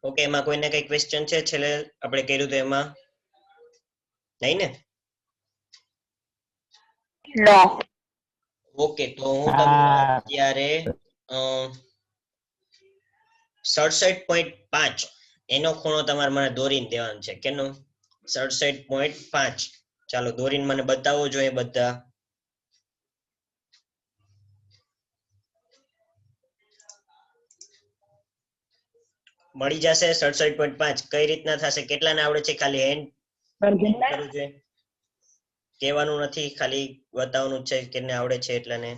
Okay, એમાં કોઈને કઈ ક્વેશ્ચન છે છેલ્લે આપણે કર્યું તો એમાં? નહીં ને? નો. ઓકે, તો હું તમને અત્યારે 67.5 એનો ખૂણો તમારે મને દોરીને દેવાનો છે. કેનો? 67.5. ચાલો દોરીને મને બતાવો જોઈએ બધા. મળી જશે 67.5. કઈ રીતના થશે? કેટલાને આવડે છે? ખાલી હેન્ડ કરવું જોઈએ. કહેવાનું નથી, ખાલી બતાવવાનું છે કેને આવડે છે એટલાને.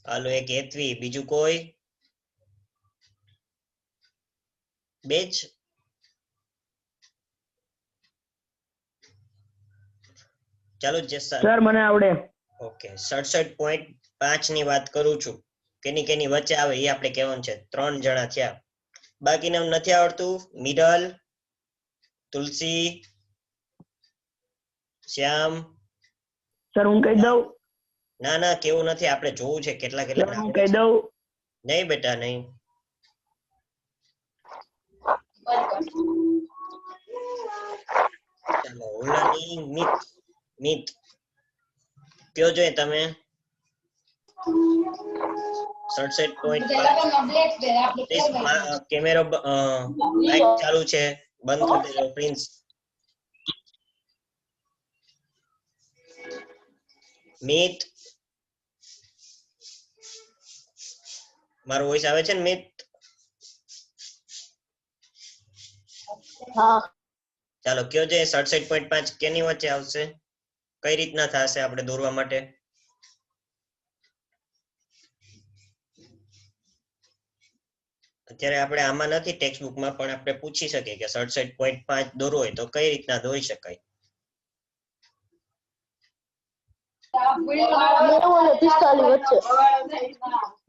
હાલો, એક હેતવી, બીજું કોઈ? બેજ? ચાલો સર મને આવડે. ઓકે, 67.5 ની વાત કરું છું. કેની વચ્ચે આવે એ આપણે કહેવાનું છે. 3 જણા થયા. બાકીને નથી આવડતું. મિડલ, તુલસી, શ્યામ. સર હું કહી દઉં. ના ના, કેવું નથી, આપણે જોવું છે કેટલા કેટલા હું આવડે કહી છે. દઉં. નહીં બેટા, નહીં. ચાલો, ઓલાની મિત. મિત કયો જોઈએ તમે? 67.5. કેમેરો લાઈટ ચાલુ છે, બંધ કરી દેજો પ્રિન્સ. મિત, મારો વોઇસ આવે છે ને મિત? હા. ચાલો કયો છે 67.5 કેની વચ્ચે આવશે? કઈ રીતના થશે આપણે દોરવા માટે? અત્યારે આપણે આમાં નથી ટેક્સ્ટ બુકમાં, પણ આપણે પૂછી શકીએ કે 67.5 દોરવો હોય તો કઈ રીતના દોરી શકાય?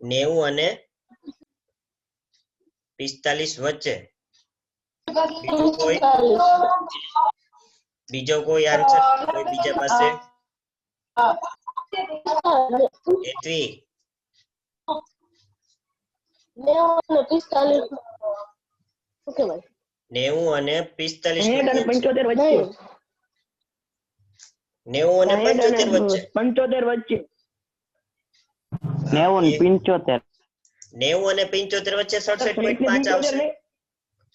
90 અને 45 વચ્ચે. બીજો કોઈ આન્સર કોઈ બીજા પાસે? હેતવી, 90 અને 45. ઓકે ભાઈ. 90 અને 45 60 અને 75 વચ્ચે. 90 અને 75 વચ્ચે. 75 વચ્ચે. 90 અને 75. 90 અને 75 વચ્ચે 67.5 આવશે.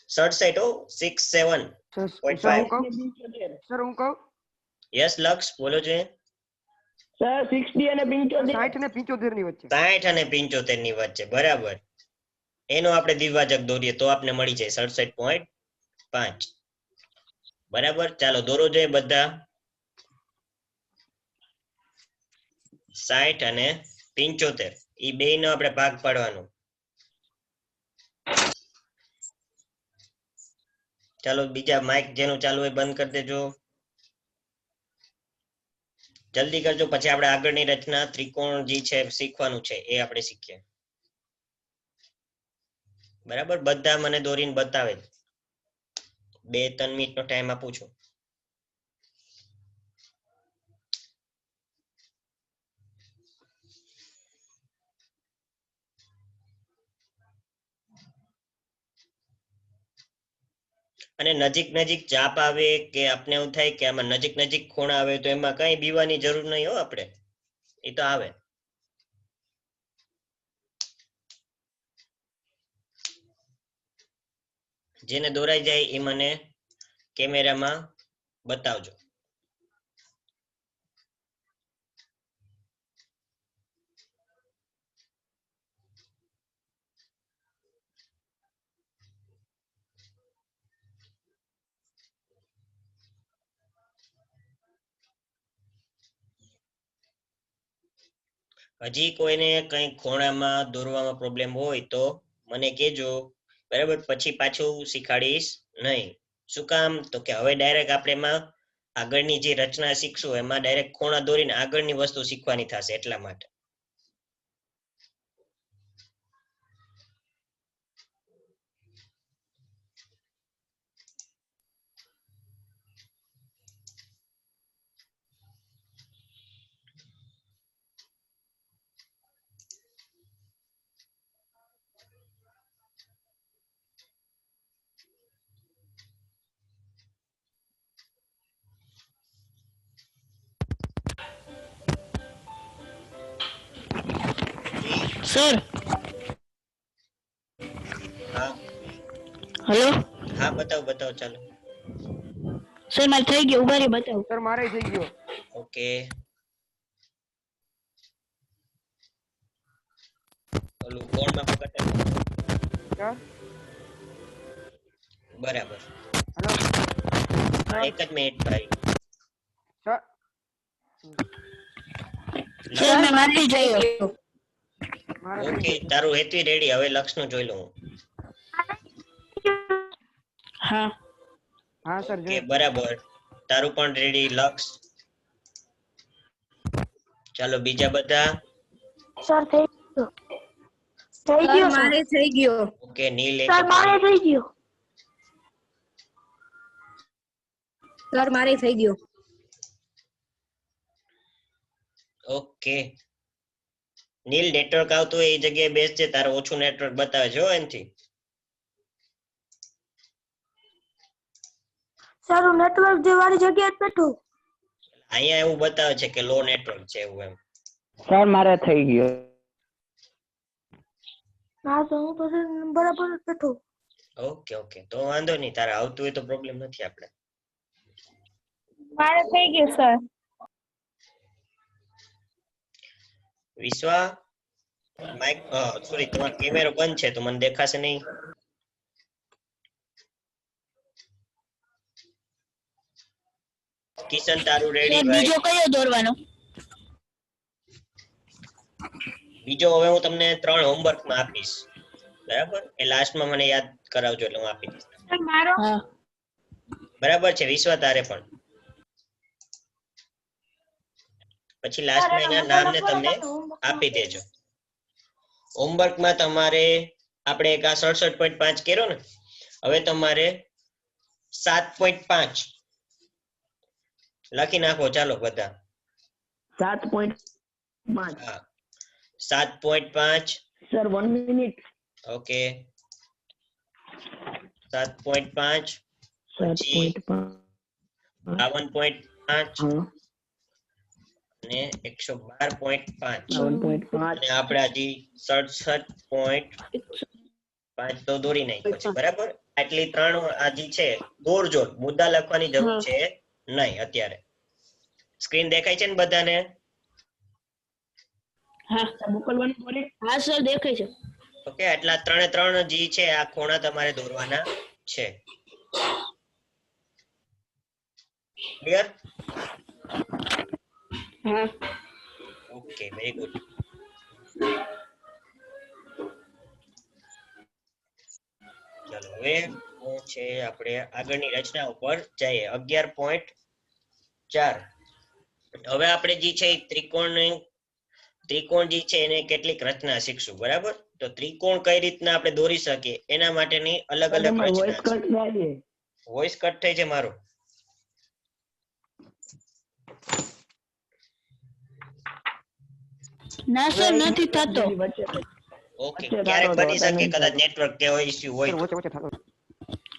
67 હો, 67.5. સર હું કહું યસ લક્ષ, બોલો છે. સર 60 અને 75. 60 અને 75 ની વચ્ચે. 60 અને 75 ની વચ્ચે, બરાબર. એનો આપણે દ્વિભાજક દોરીએ તો આપણે મળી જાય 67.5. બરાબર, ચાલો દોરો જોઈએ બધા. 60 અને 75 એ બે નો આપણે ભાગ પાડવાનો. ચાલો બીજા માઇક જેનું ચાલુ હોય બંધ કરી દેજો. જલ્દી કરજો, પછી આપણે આગળની રચના ત્રિકોણ જે છે શીખવાનું છે એ આપણે શીખીએ. બરાબર, બધા મને દોરીને બતાવે. 2-3 મિનિટનો ટાઈમ આપું છું. અને નજીક નજીક ચાપ આવે કે આપને એવું થાય કે આમાં નજીક નજીક ખૂણા આવે તો એમાં કઈ બીવાની જરૂર નહીં હો, આપણે એ તો આવે. જેને દોરાઈ જાય એ મને કેમેરામાં બતાવજો. હજી કોઈને કઈ ખૂણામાં દોરવામાં પ્રોબ્લેમ હોય તો મને કહેજો. બરાબર, પછી પાછું શીખાડીશ નહીં. શું કામ? તો કે હવે ડાયરેક્ટ આપણે એમાં આગળની જે રચના શીખશું એમાં ડાયરેક્ટ ખૂણા દોરીને આગળની વસ્તુ શીખવાની થશે, એટલા માટે. સર હા હેલો હા બતાવો ચાલો. સર મારે થઈ ગયું ઉભા રહી બતાવો. સર મારે થઈ ગયો. ઓકે ઓલું કોણમાં પકડે સર બરાબર. હેલો હા એક જ મિનિટ ભાઈ. સર સર મેં મારી જોયો. મારે થઈ ઓકે ગયો. તારું હેતવી રેડી. હવે લક્ષનું જોઈ લઉં. હા હા સર ઓકે જોઈ. બરાબર. તારું પણ રેડી લક્ષ. ચાલો બીજા બધા. સર થઈ ગયો. થઈ ગયો મારે થઈ ગયો. ઓકે નીલ એક સર મારે થઈ ગયો. સર મારે થઈ ગયો. ઓકે નીલ નેટવર્ક આવતું હોય એ જગ્યાએ બેસજે. તારે ઓછું નેટવર્ક બતાવે છે હો એનથી. સર હું નેટવર્ક જે વાળી જગ્યાએ જ બેઠો. અહીંયા એવું બતાવે છે કે લો નેટવર્ક છે એવું એમ. સર મારે થઈ ગયો. ના તો હું તો બરાબર જ બેઠો. ઓકે તો વાંધો નહીં. તારે આવતું હોય તો પ્રોબ્લેમ નથી આપણે. મારે થઈ ગયું સર. વિશ્વા માઇક સોરી તમારો કેમેરો બંધ છે તો મને દેખાશે નહીં. કિશન તારું રેડી સર ભાઈ. બીજો કયો દોરવાનો? બીજો હવે હું તમને 3 હોમવર્કમાં આપીશ બરાબર. એ લાસ્ટમાં મને યાદ કરાવજો એટલે હું આપી દઈશ. સર મારો હા બરાબર છે વિશ્વા તારે પણ. પછી લાસ્ટમાં એના નામને તમે આપી દેજો. હોમવર્કમાં તમારે આપણે એક આ 67.5 કર્યો ને, હવે તમારે 7.5 લખી નાખો. ચાલો બધા 7.5. હા 7.5. Sir 1 minute. ઓકે 7.5 7.5. 52.5 હા અને 112.5 7.5. અને આપણે હજી 67.5 તો દોરી નાખ્યો છે બરાબર. આટલી 3 આજી છે દોરજો. મુદ્દા લખવાની જરૂર છે નહીં અત્યારે. સ્ક્રીન દેખાય છે ને બધાને? હા મોકલવાનું બોલે. હા સર દેખાય છે. ઓકે આટલા 3 જી છે આ ખૂણા તમારે દોરવાના છે. ક્લિયર? હા ઓકે વેરી ગુડ. ચાલો હવે શું છે આપણે આગળની રચના ઉપર જઈએ. 11.4. હવે આપણે જે છે ત્રિકોણ જે છે એને કેટલીક રચના શીખશું બરાબર. તો ત્રિકોણ કઈ રીતના આપણે દોરી શકીએ એના માટેની અલગ અલગ રચના છે. વોઇસ કટ થઈ છે મારો. ના સર નથી થતો. ઓકે ક્યારેક બની શકે કદાચ નેટવર્ક કે ઇશ્યુ હોય તો. વચ્ચે થતો.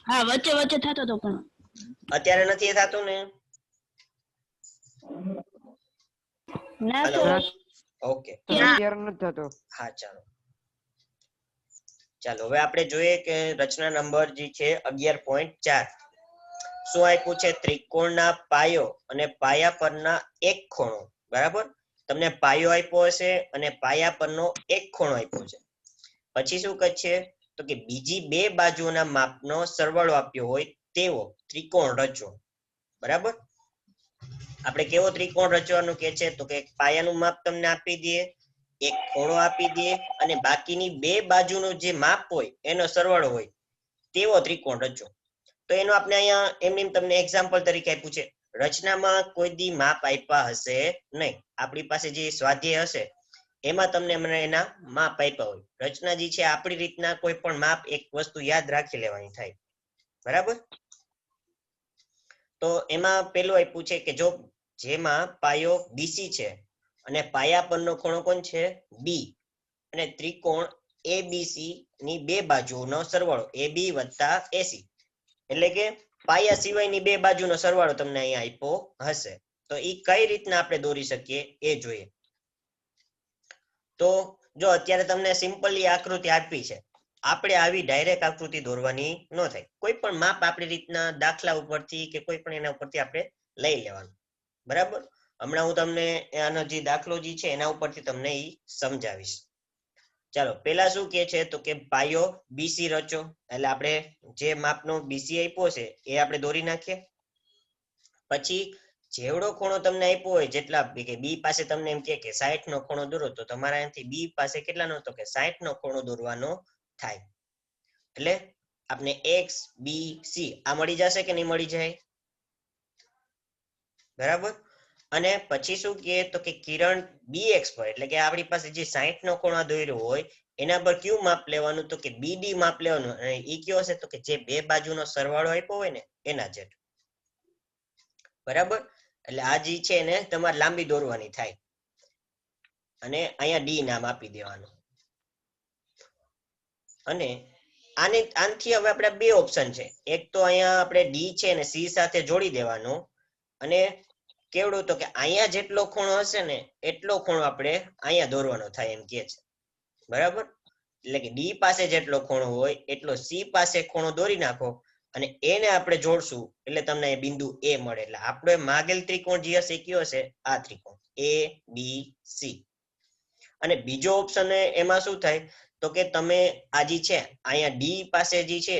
હા વચ્ચે થતો તો પણ અત્યારે નથી થતું ને? ના હેલો સર ઓકે અત્યારે નથી થતો. હા ચાલો હવે આપણે જોઈએ કે રચના નંબર જે છે 11.4. શું આપ્યું છે? ત્રિકોણના પાયો અને પાયા પરના એક ખૂણો બરાબર. તમને પાયો આપ્યો હશે અને પાયા પરનો એક ખૂણો આપ્યો છે. પછી શું કહે છે તો કે બીજી 2 બાજુઓના માપનો સરવાળો આપ્યો હોય તેવો ત્રિકોણ રચો બરાબર. આપણે કેવો ત્રિકોણ રચવાનું કે છે તો કે પાયાનું માપ તમને આપી દે, એક ખૂણો આપી દે અને બાકીની 2 બાજુનો જે માપ હોય એનો સરવાળો હોય તેવો ત્રિકોણ રચો. તો એનો આપણે અહીંયા એમની તમને એક્ઝામ્પલ તરીકે આપ્યું છે. રચનામાં કોઈ દી માપ આપ્યા હશે નહીં. આપણી પાસે જે સ્વાધ્યાય હશે એમાં તમને એના માપ આપ્યા હોય. રચના જે છે આપણી રીતના કોઈ પણ માપ એક વસ્તુ યાદ રાખી લેવાની થાય બરાબર. તો એમાં પેલું આપ્યું છે કે જો જેમાં પાયો બીસી છે અને પાયા પરનો ખૂણો કોણ છે? બી અને ત્રિકોણ એબીસી ની 2 બાજુઓનો સરવાળો AB + AC એટલે કે પાયા સિવાયની 2 બાજુનો સરવાળો તમને અહીંયા આપ્યો હશે. તો એ કઈ રીતના આપણે દોરી શકીએ એ જોઈએ. તો જો અત્યારે તમને સિમ્પલી આકૃતિ આપી છે, આપણે આવી ડાયરેક્ટ આકૃતિ દોરવાની ન થાય. કોઈ પણ માપ આપણી રીતના દાખલા ઉપરથી કે કોઈ પણ એના ઉપરથી આપણે લઈ લેવાનું. બરાબર, હમણાં હું તમને આનો જે દાખલો જે છે એના ઉપરથી તમને ઈ સમજાવીશ. ચાલો પેલા શું કે છે તો કે પાયો બીસી રચો, એટલે આપણે જે માપનો બીસી આપ્યો છે એ આપણે દોરી નાખીએ. પછી જેવડો ખૂણો તમને આપ્યો હોય, જેટલા કે બી પાસે તમને એમ કે 60 નો ખૂણો દોરો, તો તમારા અહીંથી બી પાસે કેટલાનો તો કે 60 નો ખૂણો દોરવાનો થાય. એટલે આપણે એક્સ બી સી આ મળી જશે કે નહીં મળી જાય? બરાબર. અને પછી શું કહે તો કે કિરણ બીએક્સ પર, એટલે કે આપણી પાસે જે 60 નો ખૂણો દોર્યો હોય એના પર કયું માપ લેવાનું તો કે બીડી માપ લેવાનું. અને ઈ કયો હશે તો કે જે બે બાજુનો સરવાળો આપ્યો હોય ને એના જેટ. બરાબર, એટલે આ જે છે એને તમારે લાંબી દોરવાની થાય. અને અહીંયા ડી નામ આપી દેવાનું. અને આનથી હવે આપણે બે ઓપ્શન છે. એક તો અહીંયા આપણે ડી છે ને સી સાથે જોડી દેવાનો, અને કેવડું તો કે અહીંયા જેટલો ખૂણો હશે ને એટલો ખૂણો આપણે અહીંયા દોરવાનો થાય એમ કે છે. બરાબર, એટલે કે ડી પાસે જેટલો ખૂણો હોય એટલો સી પાસે ખૂણો દોરી નાખો અને એને આપણે જોડશું એટલે તમને એ બિંદુ એ મળે. એટલે આપણે માગેલ ત્રિકોણ જે હશે કયો હશે? આ ત્રિકોણ એ બી સી. અને બીજો ઓપ્શન એમાં શું થાય તો કે તમે આ જે છે અહીંયા ડી પાસે જે છે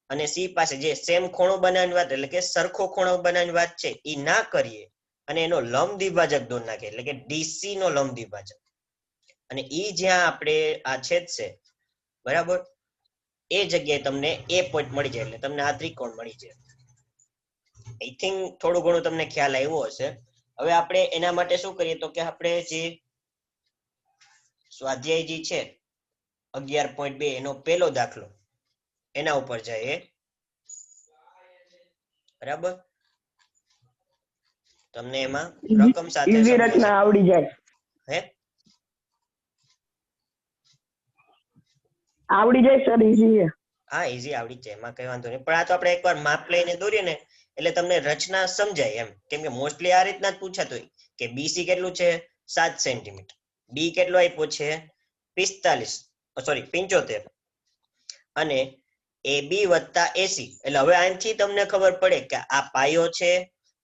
અને સી પાસે જે સેમ ખૂણો બનાવવાની વાત, એટલે કે સરખો ખૂણો બનાવવાની વાત છે, એ ના કરીએ અને એનો લંબ દ્વિભાજક દોર નાખે, એટલે કે ડીસી નો લંબ દ્વિભાજક. અને ઈ જ્યાં આપણે આ છેદશે, બરાબર, એ જગ્યાએ તમને એ પોઈન્ટ મળી જાય, એટલે તમને આ ત્રિકોણ મળી જાય. આઈ થિંક થોડું ઘણું તમને ખ્યાલ આવ્યો હશે. હવે આપણે એના માટે શું કરીએ તો કે આપણે જે સ્વાધ્યાય જે છે 11.2 એનો પહેલો દાખલો એના ઉપર જઈએ. બરાબર, તમને એમાં રકમ સાથે ઈઝી રચના આવડી જાય. હે આવડી જાય સર, ઈઝી છે. હા, ઈઝી આવડી જાય, એમાં કઈ વાંધો નહીં. પણ આ તો આપણે એકવાર માપ લઈને દોરીએ ને એટલે તમને રચના સમજાય એમ. કેમ કે મોસ્ટલી આ રીતના જ પૂછાતું હોય કે બીસી કેટલું છે? 7 સેન્ટીમીટર. બી કેટલો આપ્યો છે? 75 અને એ બી વત્તા એસી. એટલે હવે આનાથી તમને ખબર પડે કે આ પાયો છે,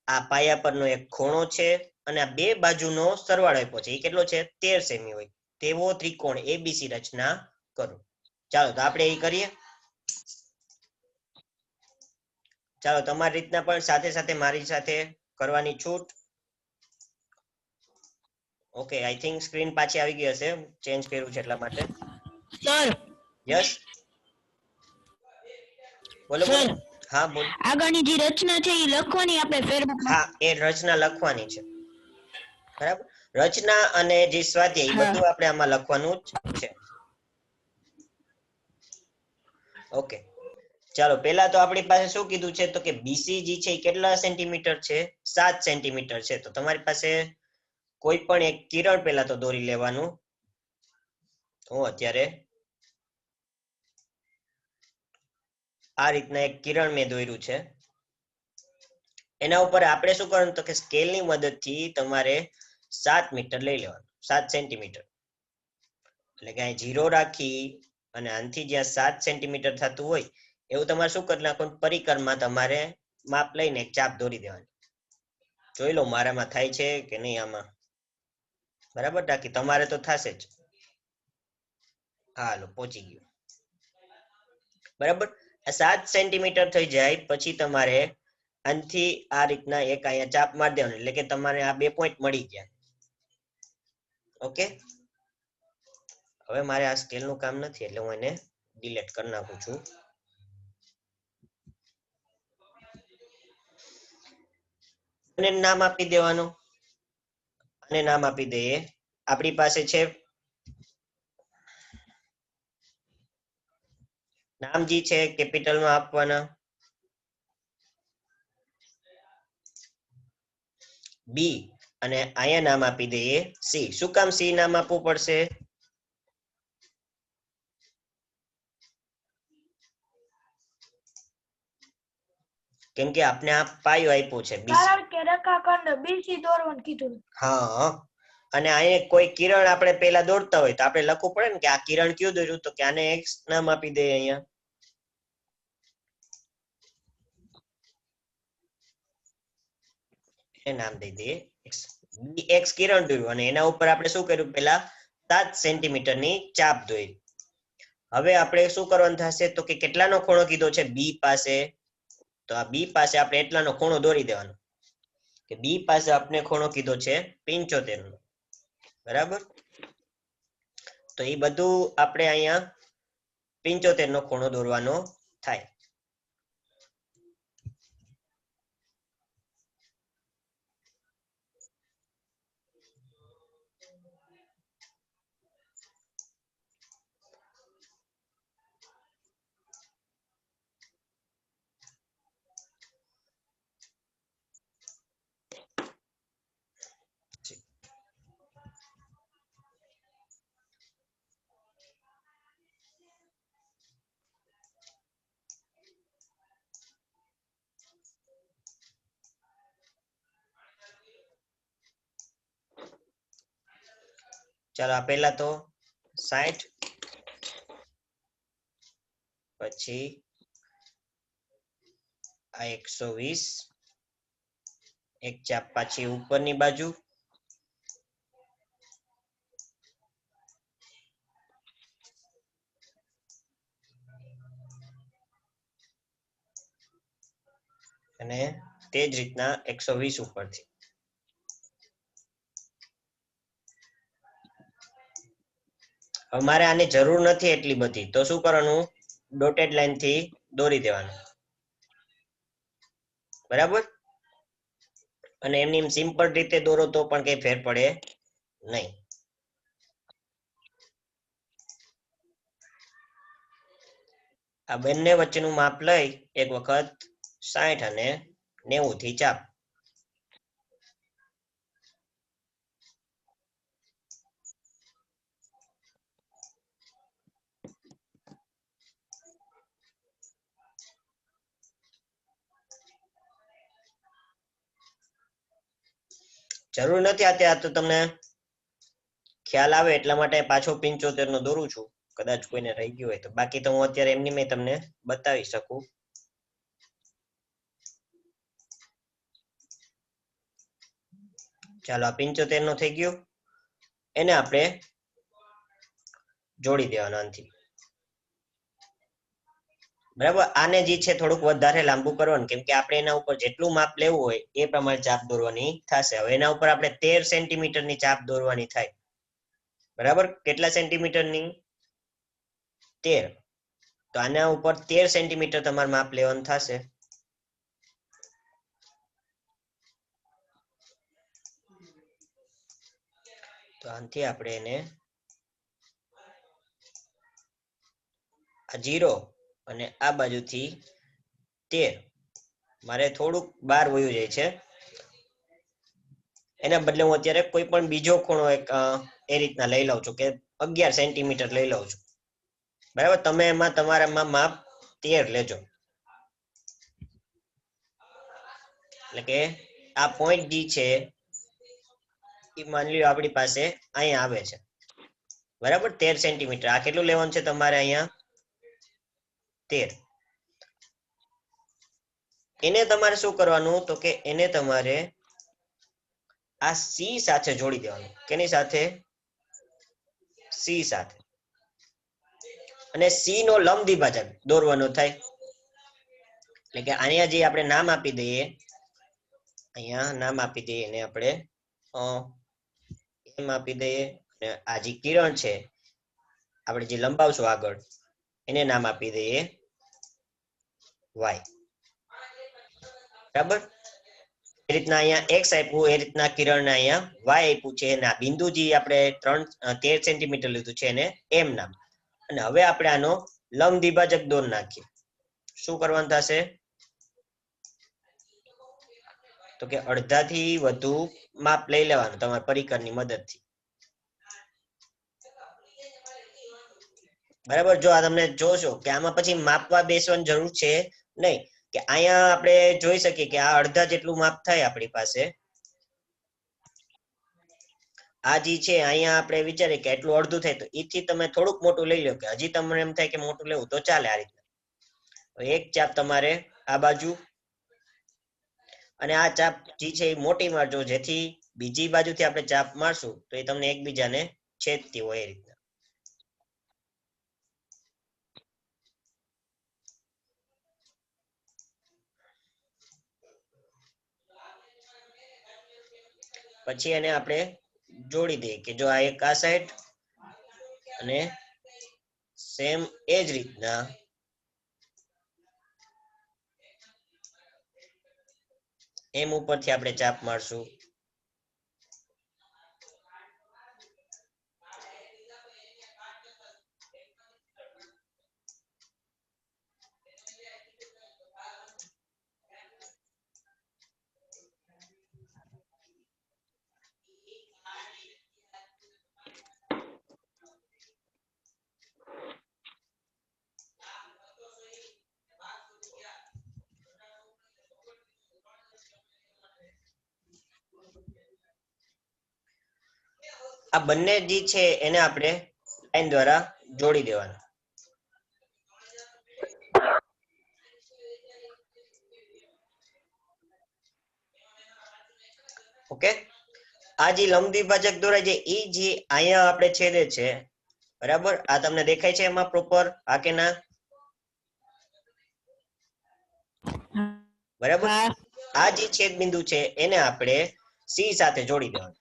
આ પાયા પરનો એક ખૂણો છે અને આ બે બાજુનો સરવાળો આપ્યો છે. એ કેટલો છે? 13 સેમી હોય તેવો ત્રિકોણ એબીસી રચના કરો. ચાલો તો આપણે એ કરીએ. ચાલો તમારી રીતના પણ સાથે સાથે મારી સાથે કરવાની છૂટ. ઓકે, આઈ થિંક સ્ક્રીન પાછી આવી ગઈ હશે, ચેન્જ કર્યું છે એટલા માટે. સર યસ, બોલો બોલો. સર હા બોલ. આગળની જે રચના છે એ લખવાની આપણે ફેરબુક. હા, એ રચના લખવાની છે. બરાબર, રચના અને જે સ્વાધ્યાય એ હા. બધું આપણે આમાં લખવાનું જ છે. ઓકે, ચાલો પહેલા તો આપણી પાસે શું કીધું છે તો કે બીસીજી છે એ કેટલા સેન્ટીમીટર છે? 7 સેન્ટીમીટર છે. તો તમારી પાસે કોઈ પણ એક કિરણ પહેલા તો દોરી લેવાનું. હું અત્યારે આ રીતના એક કિરણ મેં દોર્યું છે. એના ઉપર આપણે શું કરવાનું તો કે સ્કેલની મદદથી તમારે 7 મીટર લઈ લેવાનું, 7 સેન્ટીમીટર. એટલે કે અહીં 0 રાખી અને આનથી જ્યાં 7 સેન્ટીમીટર થતું હોય એવું તમારે શું કરી નાખવાનું? પરિકરમાં તમારે માપ લઈને એક ચાપ દોરી દેવાની. જોઈ લો મારામાં થાય છે કે નહીં આમાં. બરાબર, બાકી તમારે તો થશે જ. હાલો, પહોંચી ગયું. બરાબર, 7 સેન્ટીમીટર થઈ જાય પછી તમારે આનથી આ રીતના એક અહીંયા ચાપ મારી દેવાનું, એટલે કે તમારે આ 2 પોઈન્ટ મળી ગયા. ઓકે, હવે મારે આ સ્કેલ નું કામ નથી એટલે હું એને ડિલીટ કરી નાખું છું. અને નામ આપી દેવાનું, અને નામ આપી દઈએ. આપણી પાસે છે નામ જે છે કેપિટલમાં આપવાના. બી અને અહીંયા નામ આપી દઈએ સી. શું કામ સી નામ આપવું પડશે? કેમ કે આપણે આ પાયો આપ્યો છે બીસી. કારણ કે રેખાખંડ બીસી દોરવાનું કીધું. હા, અને અહીંયા કોઈ કિરણ આપણે પેલા દોરતા હોય તો આપણે લખવું પડે ને કે આ કિરણ કયું દોર્યું, તો કે આને એક્સ નામ આપી દઈએ. અહીંયા એ નામ દઈ દઈએ એક્સ કિરણ દોર્યું અને એના ઉપર આપણે શું કર્યું, પેલા 7 સેન્ટીમીટર ની ચાપ દોરી. હવે આપણે શું કરવાનું થશે તો કે કેટલાનો ખૂણો કીધો છે બી પાસે, તો આ બી પાસે આપણે એટલાનો ખૂણો દોરી દેવાનો કે બી પાસે આપણે ખૂણો કીધો છે 75 નો. બરાબર, તો એ બધું આપણે અહીંયા 75 નો ખૂણો દોરવાનો થાય. ચાલો, આ પહેલા તો 60, પછી આ 120, એક ચાપ પાછી ઉપરની બાજુ, અને તે જ રીતના 120 ઉપરથી. હવે મારે આની જરૂર નથી એટલી બધી, તો શું કરવાનું, ડોટેડ લાઈન થી દોરી દેવાનું. બરાબર, અને એમની સિમ્પલ રીતે દોરો તો પણ કઈ ફેર પડે નહીં. આ બંને વચ્ચેનું માપ લઈ એક વખત 60 અને 90 થી ચાપ. જરૂર નથી આ તો તમને ખ્યાલ આવે એટલા માટે પાછો 75 નો દોરું છું, કદાચ કોઈને રહી ગયું હોય તો. બાકી તો હું અત્યારે એમની મેં તમને બતાવી શકું. ચાલો, આ 75 નો થઈ ગયો, એને આપણે જોડી દેવાનો આનાથી. બરાબર, આને જે છે થોડુંક વધારે લાંબુ કરવાનું, કેમ કે આપણે એના ઉપર જેટલું માપ લેવું હોય એ પ્રમાણે ચાપ દોરવાની થશે. હવે એના ઉપર આપણે 13 સેન્ટીમીટર ની ચાપ દોરવાની થાય. બરાબર, કેટલા સેન્ટીમીટર ની? 13. તો આના ઉપર 13 સેન્ટીમીટર તમારે માપ લેવાનું થશે. તો આનાથી આપણે એને આ 0 અને આ બાજુથી 13, મારે થોડુંક બહાર વયું જાય છે, એના બદલે હું અત્યારે કોઈ પણ બીજો ખૂણો એક એ રીતના લઈ લઉં છું કે 11 સેન્ટીમીટર લઈ લઉં છું. બરાબર, તમે એમાં તમારામાં માપ 13 લેજો. એટલે કે આ પોઈન્ટ ડી છે એ માની લ્યો આપણી પાસે અહીંયા આવે છે. બરાબર, 13 સેન્ટીમીટર. આ કેટલું લેવાનું છે તમારે અહીંયા? 13. એને તમારે શું કરવાનું, તો કે એને તમારે આ સી સાથે જોડી દેવાનું. કેની સાથે? સી સાથે. અને સી નો લંબ દ્વિભાજક દોરવાનો થાય. એટલે કે અહીંયા જે આપણે નામ આપી દઈએ, અહીંયા નામ આપી દઈએ એને આપણે એમ આપી દઈએ, અને આ જે કિરણ છે આપણે જે લંબાવશું આગળ એને નામ આપી દઈએ વાય. બરાબર, એ રીતના અહીંયા એક્સ આપ્યું, એ રીતના કિરણને અહીંયા વાય આપ્યું છે. અને આ બિંદુ જે આપણે 13 સેન્ટીમીટર લીધું છે એને એમ નામ. અને હવે આપણે આનો લંબ દ્વિભાજક દોર નાખીએ. શું કરવાનું થશે, તો કે અડધાથી વધુ માપ લઈ લેવાનું તમારા પરિકરની મદદથી. બરાબર, જો આ તમને જોશો કે આમાં પછી માપવા બેસવાની જરૂર છે નહીં, કે અહીંયા આપણે જોઈ શકીએ કે આ અડધા જેટલું માપ થાય આપણી પાસે. આ જે છે અહીંયા આપણે વિચારીએ કે એટલું અડધું થાય તો ઈથી તમે થોડુંક મોટું લઈ લો કે હજી તમને એમ થાય કે મોટું લેવું તો ચાલે આ રીતના. એક ચાપ તમારે આ બાજુ અને આ ચાપ જે છે એ મોટી મારજો જેથી બીજી બાજુથી આપણે ચાપ મારશું તો એ તમને એકબીજાને છેદતી હોય એ રીતના. પછી એને આપણે જોડી દઈએ કે જો આ એક આ સાઈડ અને સેમ એ જ રીતના એમ ઉપરથી આપણે ચાપ મારશું. આ બંને જે છે એને આપણે લાઈન દ્વારા જોડી દેવાના. ઓકે, આ જે લંબ દ્વિભાજક દોરાય છે એ જે અહીંયા આપણે છેદે છે બરાબર, આ તમને દેખાય છે એમાં પ્રોપર આ કે ના? બરાબર, આ જે છેદ બિંદુ છે એને આપણે સી સાથે જોડી દેવાનું.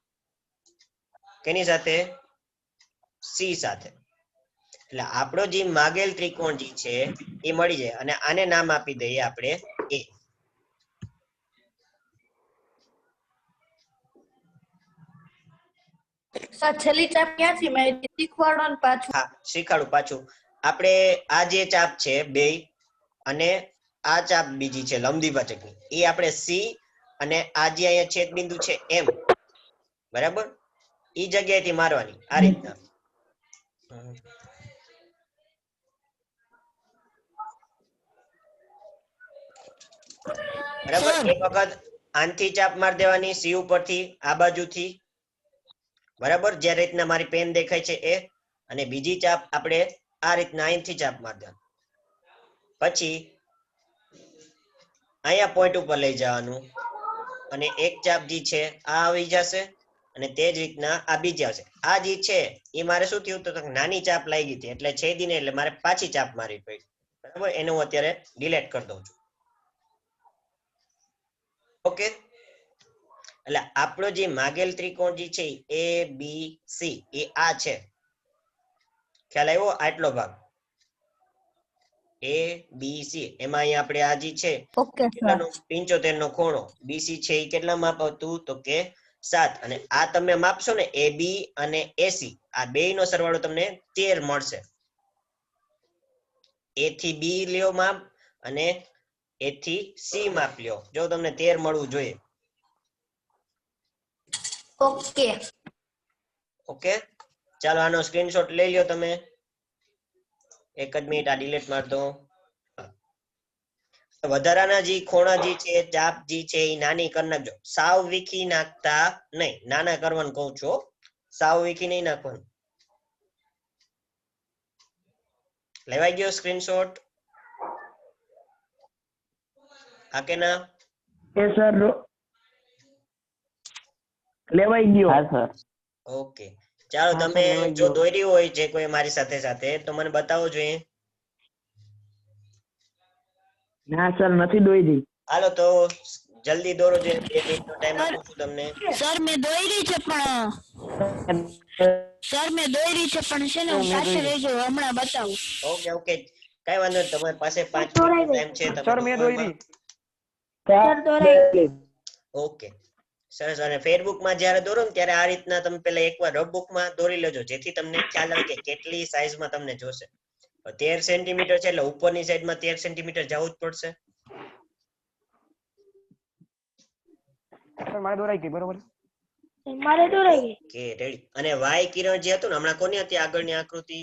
કેની સાથે? સી સાથે. એટલે આપણો જે માગેલ ત્રિકોણ જે છે એ મળી જાય અને આને નામ આપી દઈએ આપણે એ. સર છેલ્લી ચાપ ક્યાંથી મેં શીખવાડો ને પાછું. હા, શીખાડું પાછું. આપણે આ જે ચાપ છે બે અને આ ચાપ બીજી છે લંબ દ્વિભાજકની એ આપણે સી અને આ જે અહીંયા છેદ બિંદુ છે એમ બરાબર એ જગ્યાએથી મારવાની આ રીતના. બરાબર, એક વખત આનથી ચાપ માર દેવાની સી ઉપરથી આ બાજુથી બરાબર, જે રીતના મારી પેન દેખાય છે એ, અને બીજી ચાપ આપણે આ રીતના અહીંથી ચાપ માર દેવાની. પછી અહીંયા પોઈન્ટ ઉપર લઈ જવાનું અને એક ચાપ જે છે આ આવી જશે અને તે જ રીતના આ બીજી આવશે. આ જે છે એ મારે શું થયું તો નાની ચાપ લાગી હતી એટલે છેદીને એટલે મારે પાછી ચાપ મારવી પડી. બરાબર, એને હું અત્યારે ડિલીટ કરી દઉં છું. ઓકે, એટલે આપણો જે માગેલ ત્રિકોણ જે છે એ બી સી એ આ છે. ખ્યાલ આવ્યો? આટલો ભાગ એ બી સી એમાં અહીંયા આપણે આ જે છે ઓકે સર. 75 નો ખૂણો બીસી છે એ કેટલા માપ હતું તો કે 7 અને આ તમે માપશો ને એ બી અને એસી આ બે નો સરવાળો તમને 13 મળશે. એ થી બી લ્યો માપ અને એ થી સી માપ લ્યો, જો તમને 13 મળવું જોઈએ. ઓકે. ઓકે, ચાલો આનો સ્ક્રીનશોટ લઈ લ્યો તમે. એક જ મિનિટ આ ડિલીટ માર દો. વધારાના જે ખૂણા જે છે ચાપ જે છે એ નાની કરી નાખજો. સાવ વીખી નાખતા નહીં, નાના કરવાનું કહું છું, સાવ વીખી નહીં નાખવાનું. લેવાઈ ગયો સ્ક્રીનશોટ? હા કે ના? એ સર લેવાઈ ગયો. હા સર. ઓકે, ચાલો હા, તમે સર, લેવાઈ જો ગયો. દોરી હોય જે કોઈ મારી સાથે તો મને બતાવો જોઈએ. ના સર નથી દોરી. હાલો તો જલ્દી દોરો જોઈએ, 2 મિનિટનો ટાઈમ આપું છું તમને. સર મેં દોરી છે પણ છે ને હું પાછળ રહેજો હમણાં બતાવું. ઓકે ઓકે, કઈ વાંધો નહીં, તમારી પાસે 5 મિનિટનો ટાઈમ છે. તમે સર મેં દોરી. ઓકે, સરસ. અને ફેસબુક માં જ્યારે દોરો ને ત્યારે આ રીતના તમે પેલા એકવાર રફ માં દોરી લેજો જેથી તમને ખ્યાલ આવે કે કેટલી સાઈઝમાં તમને જોશે. 13 સેન્ટીમીટર છે એટલે ઉપરની સાઈડમાં 13 સેન્ટીમીટર જવું જ પડશે. સર મારે દોરાઈ ગઈ બરોબર. કે રેડી. અને વાય કિરણ જે હતું ને હમણાં કોની હતી આગળની આકૃતિ?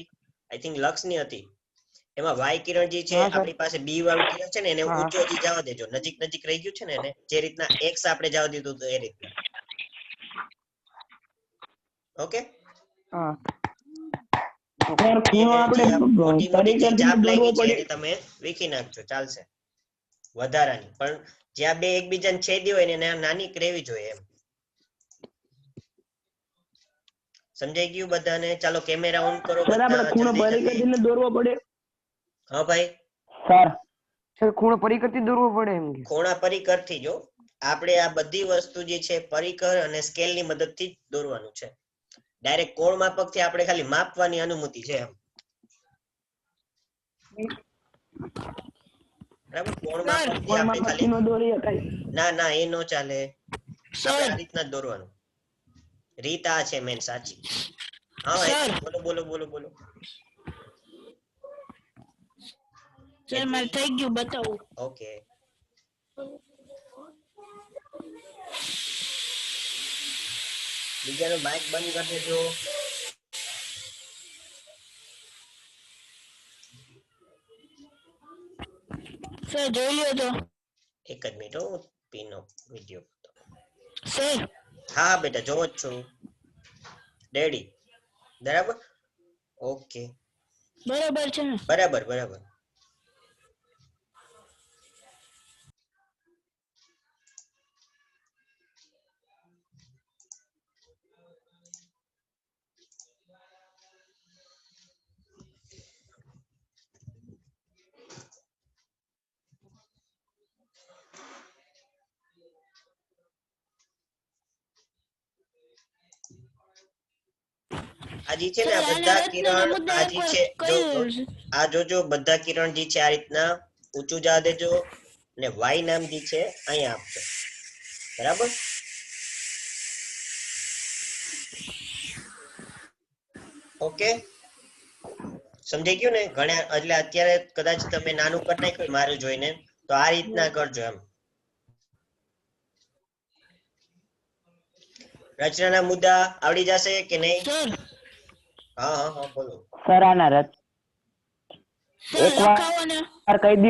આઈ થિંક લક્ષની હતી. એમાં વાય કિરણ જે છે હા, સર. આપણી પાસે બી વાળું કિરણ છે ને એને હા. ઊંચો હજી જવા દેજો, નજીક નજીક રહી ગયું છે ને એને જે રીતના એક્સ આપણે જવા દીધું હતું એ રીતના. ઓકે હા સર ખૂણો આપણે મોટી મોટી જે પરિકરથી ચાપ દોરવો લાગી છે પડે. એને તમે વીખી નાખજો, ચાલશે. વધારાની પણ જ્યાં બે એકબીજાને છેદી હોય ને એને નાની રહેવી જોઈએ એમ. સમજાઈ ગયું બધાને? ચાલો કેમેરા ઓન કરો સર આપણે બધા ખૂણો જલ્દી જલ્દી. પરિકરથી દોરવો પડે. હા ભાઈ, સર સર ખૂણો પરિકરથી દોરવો પડે એમ કે ખૂણા પરિકરથી જો આપણે આ બધી વસ્તુ જે છે પરિકર અને સ્કેલની મદદથી જ દોરવાનું છે. ડાયરેક્ટ કોણ માપકથી આપણે ખાલી માપવાની અનુમતિ છે એમ. બરાબર? કોણ માપકથી કોણ આપણે માપકથી ખાલી નો દોરી શકાય. ના ના એ નો ચાલે. આપણે સર આ રીતના જ દોરવાનું. રીત આ છે મેન સાચી. હા સર બોલો બોલો બોલો બોલો. સર મારે થઈ ગયું, બતાવું. ઓકે. બીજાનો માઇક બંધ કરી દેજો. સર જોઈ લ્યો તો. એક જ મિનિટ હો, પીનો વિડિયો. સર હા બેટા જોવો જ છું. રેડી? બરાબર? ઓકે. બરોબર છે ને? બરાબર બરાબર. આજી છે ને આ સર આના બધા રચનાના કિરણ મુદ્દા આજી એકવાર છે જો કયું? આ જોજો બધા કિરણ જે છે આ રીતના ઊંચું જવા દેજો અને y નામ જે છે અહીંયા આપજો. બરાબર? ઓકે સમજાઈ ગયું ને? ઘણા એટલે અત્યારે કદાચ તમે નાનું કરી નાખ્યું મારું જોઈને તો આ રીતના કરજો એમ. રચનાના મુદ્દા આવડી જશે કે નહીં? સર હા હા હા બોલો. સર આના સર એકવાર લખાવો ને. કહી દો.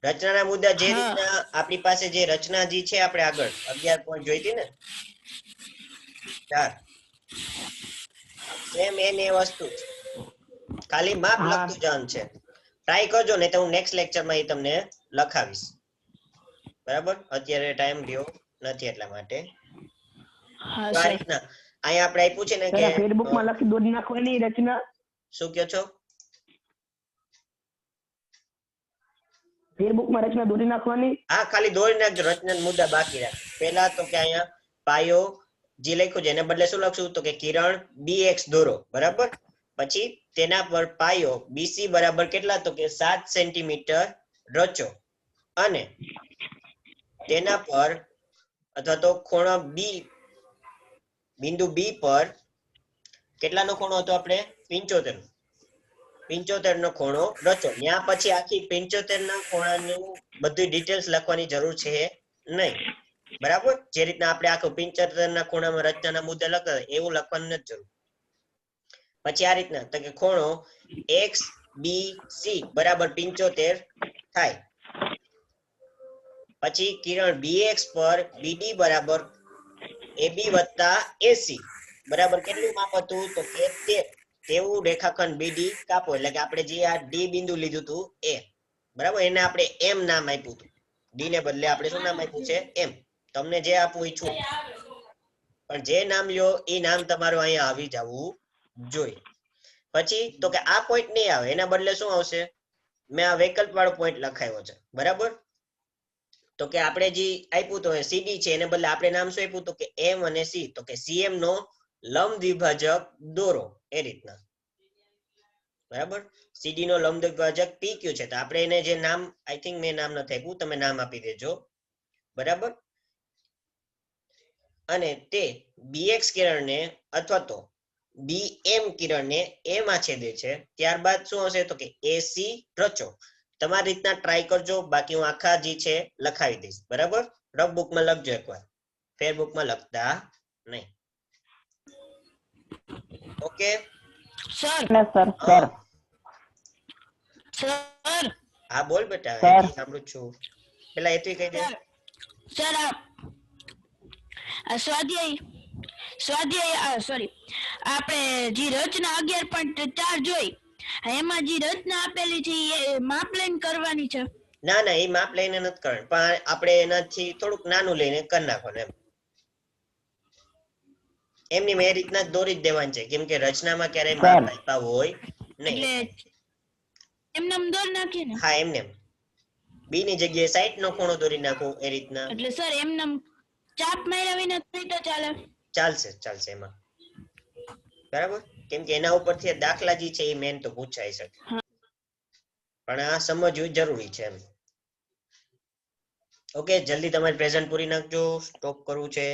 રચનાના મુદ્દા જે હા. રીતના આપણી પાસે જે રચના જે છે આપણે આગળ 11 પોઈન્ટ જોઈ હતી ને 4 સેમ એને વસ્તુ જ ખાલી માપ હા. લખતું જવાનું છે. ટ્રાય કરજો ને તો હું નેક્સ્ટ લેક્ચરમાં એ તમને લખાવીશ. બરાબર? અત્યારે ટાઈમ રહ્યો નથી એટલા માટે. હા તો આ સર રીતના અહીંયા આપણે આપ્યું છે ને સર કે આ ફેસબુકમાં લખી દોરી નાખવાની રચના. શું કહો છો? ફેસબુકમાં રચના દોરી નાખવાની. હા ખાલી દોરી નાખજો, રચનાના મુદ્દા બાકી રાખ. પહેલા તો કે અહીંયા પાયો જે લખ્યું છે એને બદલે શું લખશું તો કે કિરણ bx દોરો. બરાબર? પછી તેના પર પાયો BC બરાબર કેટલા તો કે 7 સેન્ટીમીટર રચો અને તેના પર અથવા તો ખૂણો B બિંદુ B પર કેટલાનો ખૂણો હતો આપણે 75 નો ખૂણો રચો. ત્યાં પછી આખી 75 ના ખૂણાનું બધી ડિટેલ્સ લખવાની જરૂર છે નહીં. બરાબર? જે રીતના આપણે આખો 75 ના ખૂણામાં રચનાના મુદ્દા લખતા એવું લખવાનું નથી જરૂર. પછી આ રીતના તો કે ખૂણો XBC બરાબર 75 થાય. પછી કિરણ BX પર BD બરાબર AB વત્તા AC બરાબર કેટલું માપ હતું તો કે 13. તેવું રેખાખંડ BD કાપો. એટલે કે આપણે જે આ D બિંદુ લીધું હતું એ. બરાબર? એને આપણે M નામ આપ્યું હતું. D ને બદલે આપણે શું નામ આપ્યું છે? M. તમને જે આપવું ઈચ્છું પણ જે નામ લ્યો એ નામ તમારું અહીંયા આવી જવું જોઈએ. પછી તો કે આ પોઈન્ટ નહીં આવે, એના બદલે શું આવશે? મેં આ વિકલ્પ વાળો પોઈન્ટ લખાયો છે. બરાબર? તો કે આપણે જે આપ્યું તો CD છે એને બદલે આપણે નામ શું આપ્યું તો કે M અને C. તો કે CM નો લંબ દ્વિભાજક દોરો. એ રીતના. બરાબર? CD નો લંબ દ્વિભાજક PQ છે તો આપણે એને જે નામ આઈ થિંક મેં નામ નથી આપ્યું, તમે નામ આપી દેજો. બરાબર? અને તે BX કિરણને અથવા તો BM કિરણને A માં છેદે છે. ત્યારબાદ શું હશે તો કે AC રચો. તમારી રીતના ટ્રાય કરજો, બાકી હું આખા જે છે લખાવી દઈશ. બરાબર? રફ બુકમાં લખજો એકવાર, ફેરબુકમાં લખતા નહીં. ઓકે સર સર હા સર હા બોલ બેટા, સર. એથી સાંભળું જ છું. પેલા એથી કહી દે. સર આ સ્વાધ્યાય સ્વાધ્યાય સોરી આપણે જે રચના 11.4 જોઈ એમાં જે રચના આપેલી છે એ માપ લઈને કરવાની છે. ના ના એ માપ લઈને નથી કરવાનું, પણ આપણે એનાથી થોડુંક નાનું લઈને કરી નાખવાનું એમની એ રીતના દોરી જ દેવાની છે, કેમ કે રચનામાં ક્યારેય માપ આપ્યા હોય નહીં. એટલે એમનેમ દોરી નાખીએ ને? હા એમને બી ની જગ્યાએ સાઈડ નો ખૂણો દોરી નાખો એ રીતના. એટલે સર એમનેમ ચાપ માર્યા વિના થઈ તો ચાલે? ચાલશે એમાં, બરાબર, કેમ કે એના ઉપરથી દાખલા જે છે એ મેન તો પૂછાઈ શકે, પણ આ સમજવું જરૂરી છે એમ. ઓકે, જલ્દી તમારી પ્રેઝન્ટ પૂરી નાખજો, સ્ટોપ કરવું છે.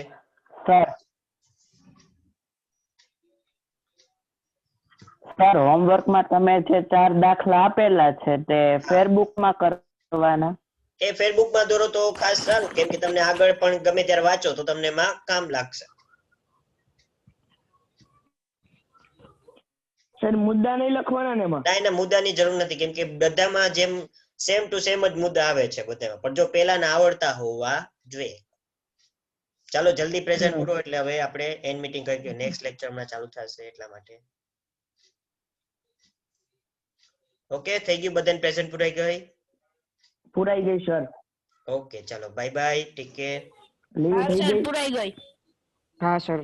સર હોમવર્કમાં તમે જે 4 દાખલા આપેલા છે તે ફેરબુકમાં કરવાના. એ ફેસબુકમાં દોરો તો ખાસ સારું, કેમ કે તમને આગળ પણ ગમે ત્યારે વાંચો તો તમને એમાં કામ લાગશે. સર મુદ્દા નહીં લખવાના ને એમાં? ના, એના મુદ્દાની જરૂર નથી, કેમ કે બધામાં જેમ સેમ ટુ સેમ જ મુદ્દા આવે છે બધામાં, પણ જો પેલાના આવડતા હોવા જોઈએ. ચાલો જલ્દી પ્રેઝન્ટ પૂરો, એટલે હવે આપણે એન્ડ મીટિંગ કરી દઈએ, નેક્સ્ટ લેક્ચરમાં ચાલુ થશે એટલા માટે. ઓકે, થઈ ગયું બધાને પ્રેઝન્ટ પૂરાઈ ગઈ? પૂરાઈ ગઈ સર. ઓકે ચાલો bye bye, take care. Leave થઈ ગઈ? પૂરાઈ ગઈ. હા સર.